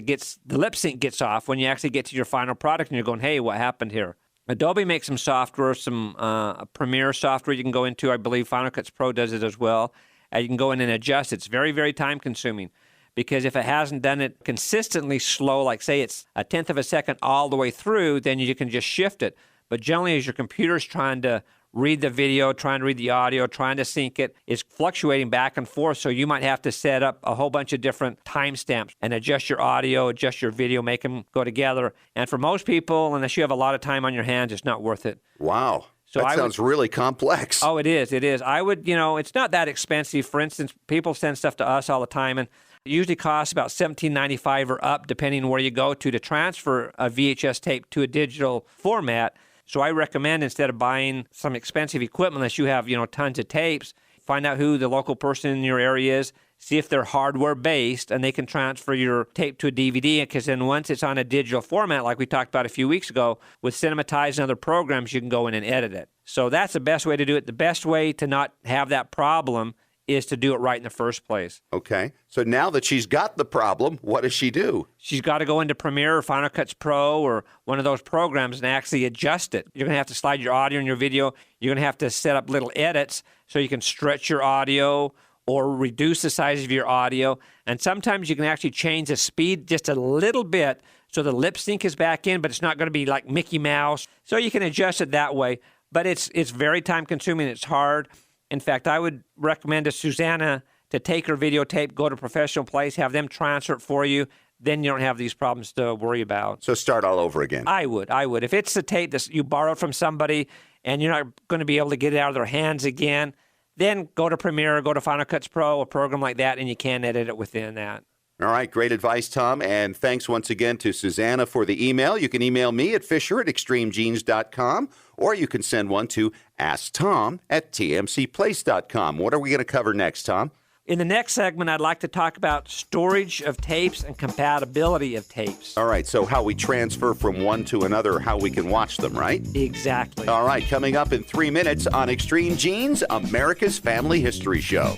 the lip sync gets off when you actually get to your final product and you're going, hey, what happened here? Adobe makes some software, some Premiere software you can go into. I believe Final Cut Pro does it as well. You can go in and adjust. It's very, very time-consuming because if it hasn't done it consistently slow, like say it's a tenth of a second all the way through, then you can just shift it. But generally, as your computer's trying to read the video, trying to read the audio, trying to sync it, it's fluctuating back and forth. So you might have to set up a whole bunch of different timestamps and adjust your audio, adjust your video, make them go together. And for most people, unless you have a lot of time on your hands, it's not worth it. Wow. So that sounds really complex. Oh, it is. It is. I would, it's not that expensive. For instance, people send stuff to us all the time, and it usually costs about $17.95 or up, depending where you go to transfer a VHS tape to a digital format. So I recommend instead of buying some expensive equipment, unless you have, tons of tapes, find out who the local person in your area is, see if they're hardware-based, and they can transfer your tape to a DVD, because then once it's on a digital format, like we talked about a few weeks ago, with Cinematize and other programs, you can go in and edit it. So that's the best way to do it. The best way to not have that problem is to do it right in the first place. Okay. So now that she's got the problem, what does she do? She's got to go into Premiere or Final Cut Pro or one of those programs and actually adjust it. You're going to have to slide your audio and your video. You're going to have to set up little edits so you can stretch your audio or reduce the size of your audio. And sometimes you can actually change the speed just a little bit so the lip sync is back in, but it's not going to be like Mickey Mouse. So you can adjust it that way. But it's very time-consuming. It's hard. In fact, I would recommend to Susanna to take her videotape, go to a professional place, have them transfer it for you. Then you don't have these problems to worry about. So start all over again. I would. If it's a tape that you borrowed from somebody and you're not going to be able to get it out of their hands again, then go to Premiere, go to Final Cut Pro, a program like that, and you can edit it within that. All right, great advice, Tom. And thanks once again to Susanna for the email. You can email me at fisher@extremegenes.com, or you can send one to asktom@tmcplace.com. What are we going to cover next, Tom? In the next segment, I'd like to talk about storage of tapes and compatibility of tapes. All right, so how we transfer from one to another, how we can watch them, right? Exactly. All right, coming up in 3 minutes on Extreme Genes, America's Family History Show.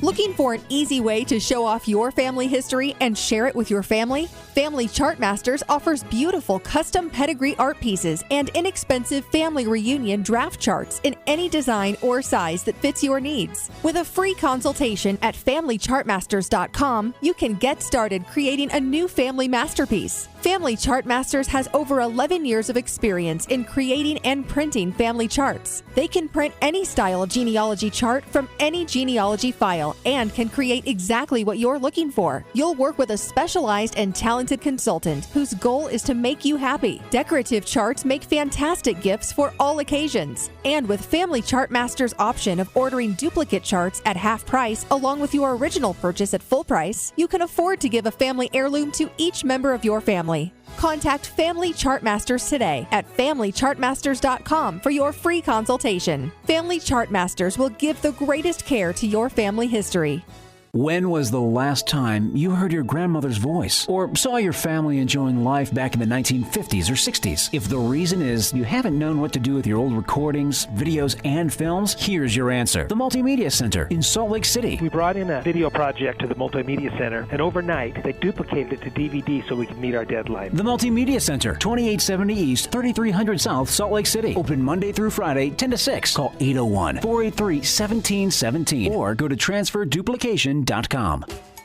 Looking for an easy way to show off your family history and share it with your family? Family Chartmasters offers beautiful custom pedigree art pieces and inexpensive family reunion draft charts in any design or size that fits your needs. With a free consultation at FamilyChartmasters.com, you can get started creating a new family masterpiece. Family Chartmasters has over 11 years of experience in creating and printing family charts. They can print any style genealogy chart from any genealogy file and can create exactly what you're looking for. You'll work with a specialized and talented consultant whose goal is to make you happy. Decorative charts make fantastic gifts for all occasions. And with Family Chartmasters' option of ordering duplicate charts at half price along with your original purchase at full price, you can afford to give a family heirloom to each member of your family. Contact Family Chartmasters today at FamilyChartmasters.com for your free consultation. Family Chartmasters will give the greatest care to your family history. When was the last time you heard your grandmother's voice or saw your family enjoying life back in the 1950s or 60s? If the reason is you haven't known what to do with your old recordings, videos, and films, here's your answer. The Multimedia Center in Salt Lake City. We brought in a video project to the Multimedia Center, and overnight they duplicated it to DVD so we could meet our deadline. The Multimedia Center, 2870 East, 3300 South, Salt Lake City. Open Monday through Friday, 10 to 6. Call 801-483-1717 or go to transferduplication.com.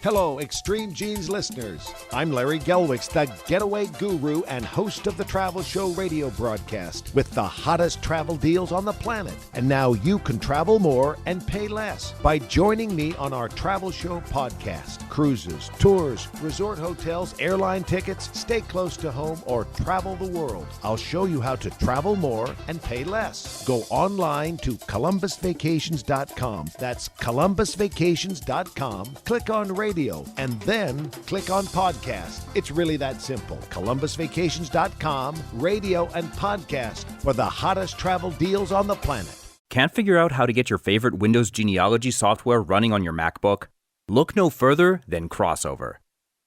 Hello, Extreme Genes listeners. I'm Larry Gelwix, the getaway guru and host of the Travel Show radio broadcast with the hottest travel deals on the planet. And now you can travel more and pay less by joining me on our Travel Show podcast. Cruises, tours, resort hotels, airline tickets, stay close to home, or travel the world. I'll show you how to travel more and pay less. Go online to ColumbusVacations.com. That's ColumbusVacations.com. Click on radio and then click on podcast. It's really that simple. ColumbusVacations.com, radio and podcast for the hottest travel deals on the planet. Can't figure out how to get your favorite Windows genealogy software running on your MacBook? Look no further than Crossover.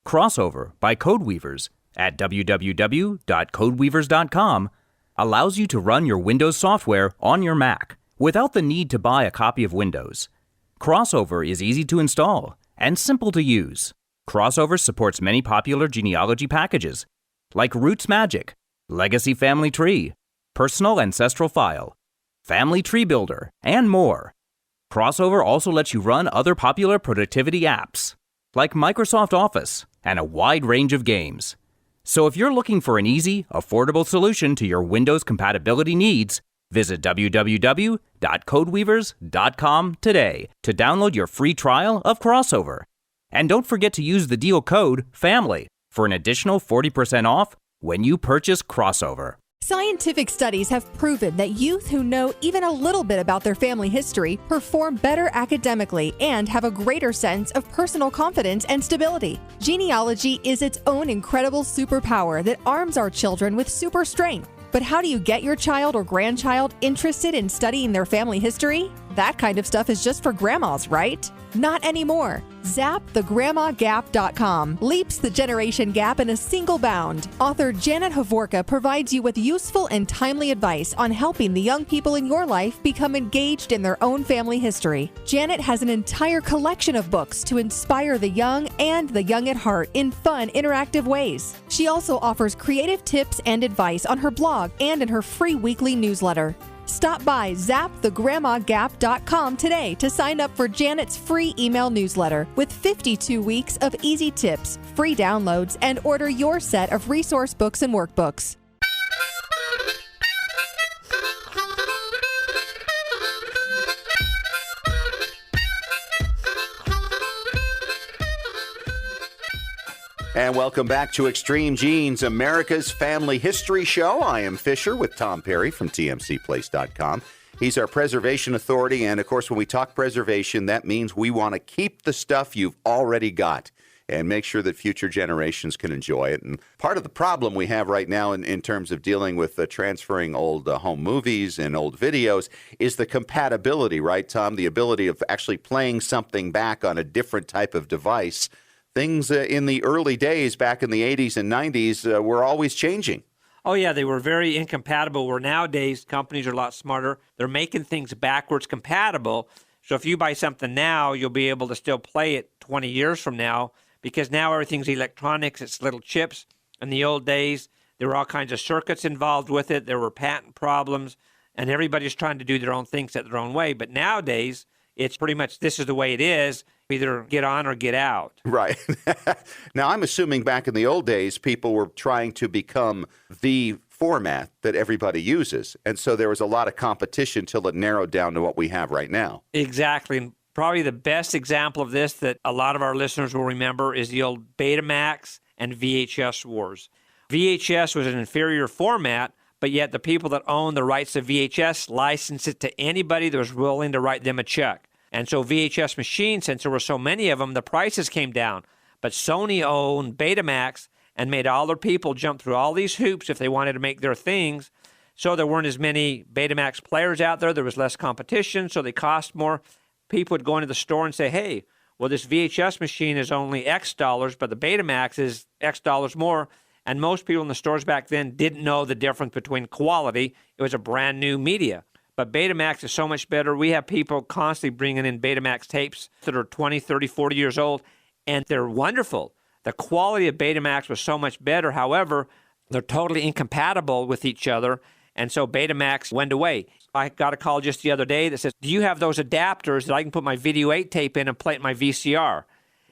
Crossover by Codeweavers at www.codeweavers.com allows you to run your Windows software on your Mac without the need to buy a copy of Windows. Crossover is easy to install and simple to use. Crossover supports many popular genealogy packages like Roots Magic, Legacy Family Tree, Personal Ancestral File, Family Tree Builder, and more. Crossover also lets you run other popular productivity apps like Microsoft Office and a wide range of games. So if you're looking for an easy, affordable solution to your Windows compatibility needs, visit www.codeweavers.com today to download your free trial of Crossover. And don't forget to use the deal code FAMILY for an additional 40% off when you purchase Crossover. Scientific studies have proven that youth who know even a little bit about their family history perform better academically and have a greater sense of personal confidence and stability. Genealogy is its own incredible superpower that arms our children with super strength. But how do you get your child or grandchild interested in studying their family history? That kind of stuff is just for grandmas, right? Not anymore. ZapTheGrandmaGap.com leaps the generation gap in a single bound. Author Janet Havorka provides you with useful and timely advice on helping the young people in your life become engaged in their own family history. Janet has an entire collection of books to inspire the young and the young at heart in fun, interactive ways. She also offers creative tips and advice on her blog and in her free weekly newsletter. Stop by ZapTheGrandmaGap.com today to sign up for Janet's free email newsletter with 52 weeks of easy tips, free downloads, and order your set of resource books and workbooks. And welcome back to Extreme Genes, America's Family History Show. I am Fisher with Tom Perry from TMCplace.com. He's our preservation authority, and of course, when we talk preservation, that means we want to keep the stuff you've already got. and make sure that future generations can enjoy it. And part of the problem we have right now in terms of dealing with transferring old home movies and old videos is the compatibility, right, Tom? The ability of actually playing something back on a different type of device. Things in the early days, back in the 80s and 90s, were always changing. Oh, yeah, they were very incompatible, where nowadays companies are a lot smarter. They're making things backwards compatible. So if you buy something now, you'll be able to still play it 20 years from now, because now everything's electronics, it's little chips. In the old days, there were all kinds of circuits involved with it. There were patent problems, and everybody's trying to do their own things at their own way. But nowadays, it's pretty much this is the way it is. Either get on or get out. Right. Now, I'm assuming back in the old days, people were trying to become the format that everybody uses. And so there was a lot of competition till it narrowed down to what we have right now. Exactly. And probably the best example of this that a lot of our listeners will remember is the old Betamax and VHS wars. VHS was an inferior format, but yet the people that owned the rights to VHS licensed it to anybody that was willing to write them a check. And so VHS machines, since there were so many of them, the prices came down. But Sony owned Betamax and made all their people jump through all these hoops if they wanted to make their things. So there weren't as many Betamax players out there. There was less competition, so they cost more. People would go into the store and say, hey, well, this VHS machine is only X dollars, but the Betamax is X dollars more. And most people in the stores back then didn't know the difference between quality. It was a brand new media. But Betamax is so much better. We have people constantly bringing in Betamax tapes that are 20, 30, 40 years old, and they're wonderful. The quality of Betamax was so much better. However, they're totally incompatible with each other, and so Betamax went away. I got a call just the other day that says, do you have those adapters that I can put my video 8 tape in and play it in my VCR?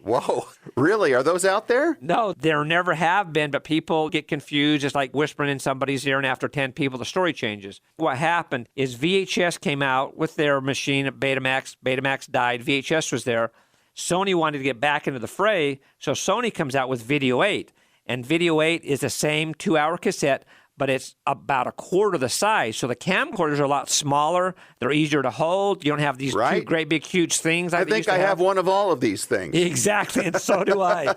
Whoa, really? Are those out there? No, there never have been, but people get confused. It's like whispering in somebody's ear, and after 10 people, the story changes. What happened is VHS came out with their machine at Betamax. Betamax died. VHS was there. Sony wanted to get back into the fray, so Sony comes out with Video 8. And Video 8 is the same 2-hour cassette, but it's about a quarter the size. So the camcorders are a lot smaller. They're easier to hold. You don't have these two great big huge things. I think I have one of all of these things. Exactly, and so do I.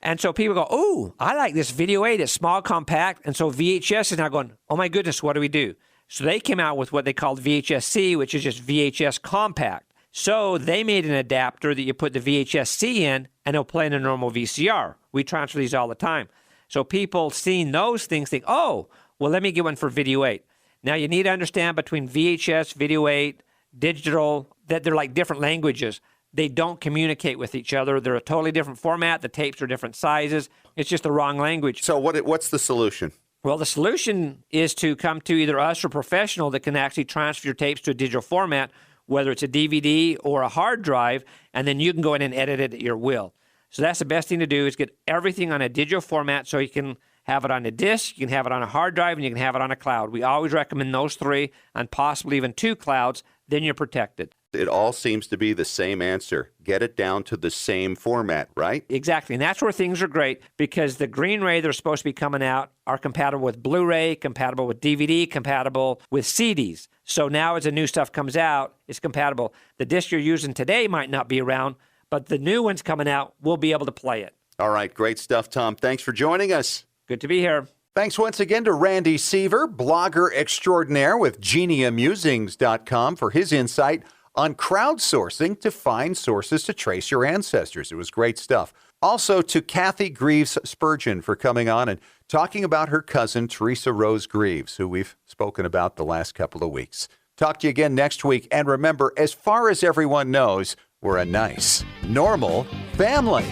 And so people go, oh, I like this Video 8. It's small, compact. And so VHS is now going, oh my goodness, what do we do? So they came out with what they called VHS-C, which is just VHS compact. So they made an adapter that you put the VHS-C in, and it'll play in a normal VCR. We transfer these all the time. So people seeing those things think, oh, well, let me get one for Video 8. Now, you need to understand between VHS, Video 8, digital, that they're like different languages. They don't communicate with each other. They're a totally different format. The tapes are different sizes. It's just the wrong language. So what's the solution? Well, the solution is to come to either us or a professional that can actually transfer your tapes to a digital format, whether it's a DVD or a hard drive, and then you can go in and edit it at your will. So that's the best thing to do is get everything on a digital format so you can have it on a disk, you can have it on a hard drive, and you can have it on a cloud. We always recommend those 3 and possibly even 2 clouds, then you're protected. It all seems to be the same answer. Get it down to the same format, right? Exactly, and that's where things are great because the green ray that are supposed to be coming out are compatible with Blu-ray, compatible with DVD, compatible with CDs. So now as the new stuff comes out, it's compatible. The disc you're using today might not be around, but the new ones coming out, we'll be able to play it. All right, great stuff, Tom. Thanks for joining us. Good to be here. Thanks once again to Randy Seaver, blogger extraordinaire with Geneamusings.com for his insight on crowdsourcing to find sources to trace your ancestors. It was great stuff. Also to Kathy Greaves Spurgeon for coming on and talking about her cousin, Theresa Rose Greaves, who we've spoken about the last couple of weeks. Talk to you again next week. And remember, as far as everyone knows, we're a nice, normal family.